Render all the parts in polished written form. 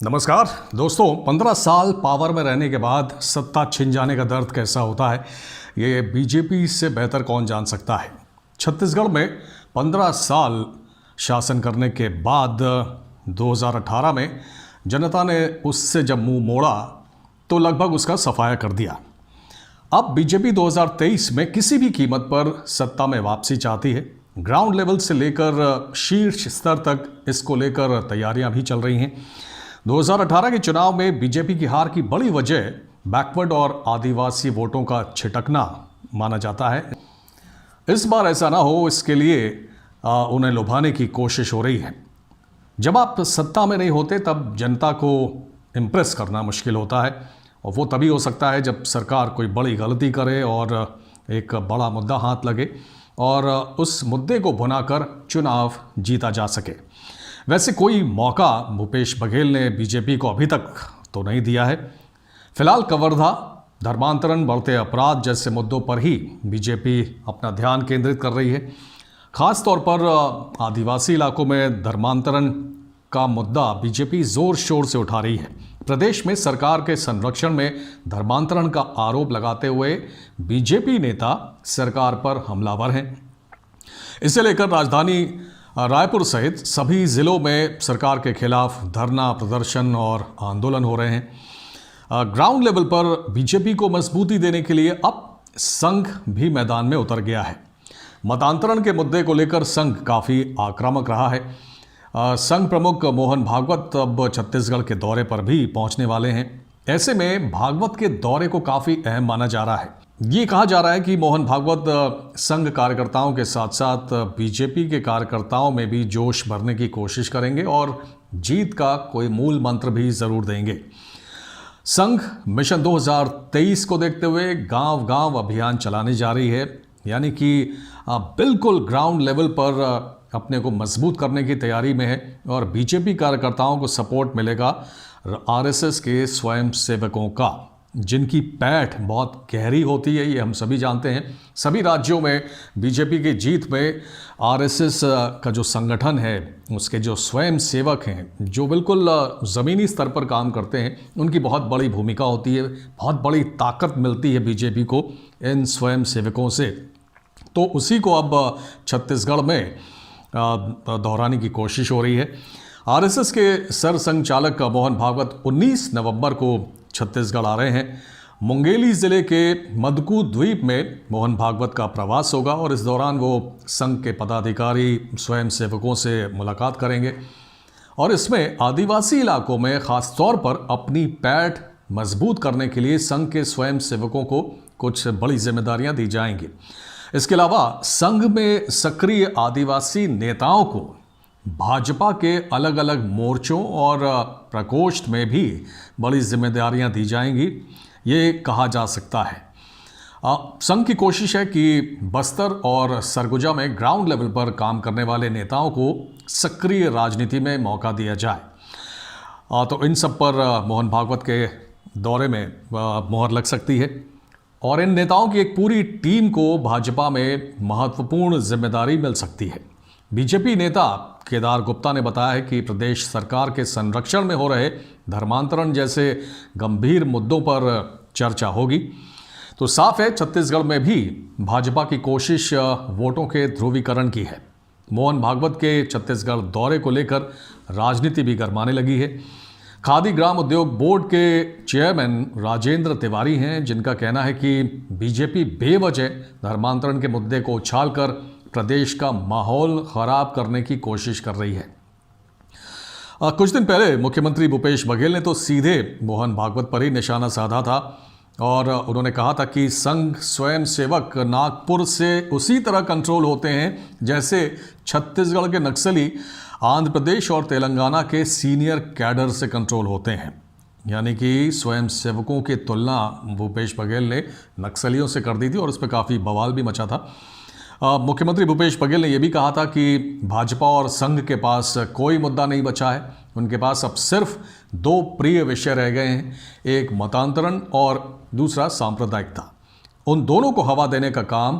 नमस्कार दोस्तों। 15 साल पावर में रहने के बाद सत्ता छिन जाने का दर्द कैसा होता है, ये बीजेपी से बेहतर कौन जान सकता है। छत्तीसगढ़ में 15 साल शासन करने के बाद 2018 में जनता ने उससे जब मुंह मोड़ा तो लगभग उसका सफाया कर दिया। अब बीजेपी 2023 में किसी भी कीमत पर सत्ता में वापसी चाहती है। ग्राउंड लेवल से लेकर शीर्ष स्तर तक इसको लेकर तैयारियां भी चल रही हैं। 2018 के चुनाव में बीजेपी की हार की बड़ी वजह बैकवर्ड और आदिवासी वोटों का छिटकना माना जाता है। इस बार ऐसा ना हो, इसके लिए उन्हें लुभाने की कोशिश हो रही है। जब आप सत्ता में नहीं होते तब जनता को इम्प्रेस करना मुश्किल होता है, और वो तभी हो सकता है जब सरकार कोई बड़ी गलती करे और एक बड़ा मुद्दा हाथ लगे और उस मुद्दे को भुनाकर चुनाव जीता जा सके। वैसे कोई मौका भूपेश बघेल ने बीजेपी को अभी तक तो नहीं दिया है। फिलहाल कवर्धा, धर्मांतरण, बढ़ते अपराध जैसे मुद्दों पर ही बीजेपी अपना ध्यान केंद्रित कर रही है। खास तौर पर आदिवासी इलाकों में धर्मांतरण का मुद्दा बीजेपी जोर शोर से उठा रही है। प्रदेश में सरकार के संरक्षण में धर्मांतरण का आरोप लगाते हुए बीजेपी नेता सरकार पर हमलावर हैं। इसे लेकर राजधानी रायपुर सहित सभी जिलों में सरकार के खिलाफ धरना, प्रदर्शन और आंदोलन हो रहे हैं। ग्राउंड लेवल पर बीजेपी को मजबूती देने के लिए अब संघ भी मैदान में उतर गया है। मतांतरण के मुद्दे को लेकर संघ काफ़ी आक्रामक रहा है। संघ प्रमुख मोहन भागवत अब छत्तीसगढ़ के दौरे पर भी पहुंचने वाले हैं। ऐसे में भागवत के दौरे को काफ़ी अहम माना जा रहा है। ये कहा जा रहा है कि मोहन भागवत संघ कार्यकर्ताओं के साथ साथ बीजेपी के कार्यकर्ताओं में भी जोश भरने की कोशिश करेंगे और जीत का कोई मूल मंत्र भी ज़रूर देंगे। संघ मिशन 2023 को देखते हुए गांव-गांव अभियान चलाने जा रही है, यानी कि बिल्कुल ग्राउंड लेवल पर अपने को मजबूत करने की तैयारी में है। और बीजेपी कार्यकर्ताओं को सपोर्ट मिलेगा आरएसएस के स्वयं सेवकों का, जिनकी पैठ बहुत गहरी होती है, ये हम सभी जानते हैं। सभी राज्यों में बीजेपी की जीत में आरएसएस का जो संगठन है, उसके जो स्वयं सेवक हैं, जो बिल्कुल ज़मीनी स्तर पर काम करते हैं, उनकी बहुत बड़ी भूमिका होती है। बहुत बड़ी ताकत मिलती है बीजेपी को इन स्वयं सेवकों से। तो उसी को अब छत्तीसगढ़ में दोहराने की कोशिश हो रही है। आरएसएस के सरसंघचालक मोहन भागवत 19 नवंबर को छत्तीसगढ़ आ रहे हैं। मुंगेली जिले के मदकू द्वीप में मोहन भागवत का प्रवास होगा और इस दौरान वो संघ के पदाधिकारी, स्वयं सेवकों से मुलाकात करेंगे। और इसमें आदिवासी इलाकों में ख़ास तौर पर अपनी पैठ मजबूत करने के लिए संघ के स्वयं सेवकों को कुछ बड़ी जिम्मेदारियां दी जाएंगी। इसके अलावा संघ में सक्रिय आदिवासी नेताओं को भाजपा के अलग अलग मोर्चों और प्रकोष्ठ में भी बड़ी जिम्मेदारियां दी जाएंगी, ये कहा जा सकता है। संघ की कोशिश है कि बस्तर और सरगुजा में ग्राउंड लेवल पर काम करने वाले नेताओं को सक्रिय राजनीति में मौका दिया जाए। तो इन सब पर मोहन भागवत के दौरे में मोहर लग सकती है और इन नेताओं की एक पूरी टीम को भाजपा में महत्वपूर्ण जिम्मेदारी मिल सकती है। बीजेपी नेता केदार गुप्ता ने बताया है कि प्रदेश सरकार के संरक्षण में हो रहे धर्मांतरण जैसे गंभीर मुद्दों पर चर्चा होगी। तो साफ है, छत्तीसगढ़ में भी भाजपा की कोशिश वोटों के ध्रुवीकरण की है। मोहन भागवत के छत्तीसगढ़ दौरे को लेकर राजनीति भी गरमाने लगी है। खादी ग्राम उद्योग बोर्ड के चेयरमैन राजेंद्र तिवारी हैं, जिनका कहना है कि बीजेपी बेवजह धर्मांतरण के मुद्दे को उछालकर प्रदेश का माहौल खराब करने की कोशिश कर रही है। कुछ दिन पहले मुख्यमंत्री भूपेश बघेल ने तो सीधे मोहन भागवत पर ही निशाना साधा था और उन्होंने कहा था कि संघ स्वयं सेवक नागपुर से उसी तरह कंट्रोल होते हैं जैसे छत्तीसगढ़ के नक्सली आंध्र प्रदेश और तेलंगाना के सीनियर कैडर से कंट्रोल होते हैं। यानी कि स्वयं सेवकों की तुलना भूपेश बघेल ने नक्सलियों से कर दी थी और उस पर काफ़ी बवाल भी मचा था। मुख्यमंत्री भूपेश बघेल ने यह भी कहा था कि भाजपा और संघ के पास कोई मुद्दा नहीं बचा है। उनके पास अब सिर्फ दो प्रिय विषय रह गए हैं, एक मतांतरण और दूसरा सांप्रदायिकता। उन दोनों को हवा देने का काम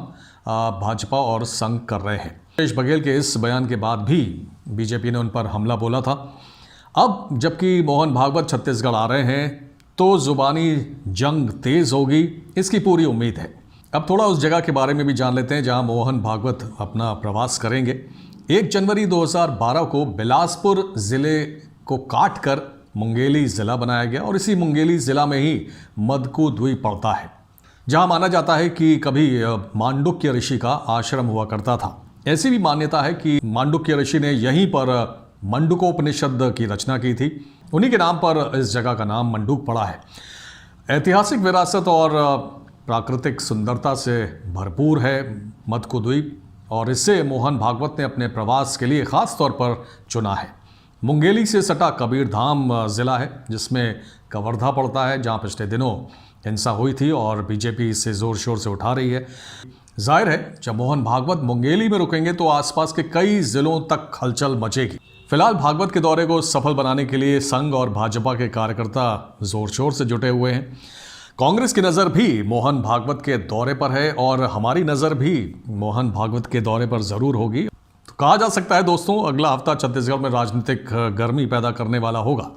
भाजपा और संघ कर रहे हैं। भूपेश बघेल के इस बयान के बाद भी बीजेपी ने उन पर हमला बोला था। अब जबकि मोहन भागवत छत्तीसगढ़ आ रहे हैं तो जुबानी जंग तेज होगी, इसकी पूरी उम्मीद है। अब थोड़ा उस जगह के बारे में भी जान लेते हैं जहां मोहन भागवत अपना प्रवास करेंगे। 1 जनवरी 2012 को बिलासपुर ज़िले को काट कर मुंगेली ज़िला बनाया गया और इसी मुंगेली ज़िला में ही मदकू द्वीप पड़ता है, जहां माना जाता है कि कभी मांडुक्य ऋषि का आश्रम हुआ करता था। ऐसी भी मान्यता है कि मांडुक्य ऋषि ने यहीं पर मंडूकोपनिषद की रचना की थी। उन्हीं के नाम पर इस जगह का नाम मंडूक पड़ा है। ऐतिहासिक विरासत और प्राकृतिक सुंदरता से भरपूर है मदकू द्वीप और इसे मोहन भागवत ने अपने प्रवास के लिए ख़ास तौर पर चुना है। मुंगेली से सटा कबीरधाम ज़िला है जिसमें कवर्धा पड़ता है, जहां पिछले दिनों हिंसा हुई थी और बीजेपी इसे ज़ोर शोर से उठा रही है। जाहिर है जब मोहन भागवत मुंगेली में रुकेंगे तो आसपास के कई ज़िलों तक हलचल मचेगी। फिलहाल भागवत के दौरे को सफल बनाने के लिए संघ और भाजपा के कार्यकर्ता जोर शोर से जुटे हुए हैं। कांग्रेस की नज़र भी मोहन भागवत के दौरे पर है और हमारी नज़र भी मोहन भागवत के दौरे पर ज़रूर होगी। तो कहा जा सकता है दोस्तों, अगला हफ्ता छत्तीसगढ़ में राजनीतिक गर्मी पैदा करने वाला होगा।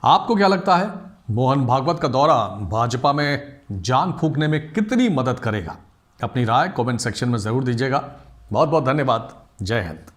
आपको क्या लगता है, मोहन भागवत का दौरा भाजपा में जान फूंकने में कितनी मदद करेगा? अपनी राय कमेंट सेक्शन में ज़रूर दीजिएगा। बहुत बहुत धन्यवाद। जय हिंद।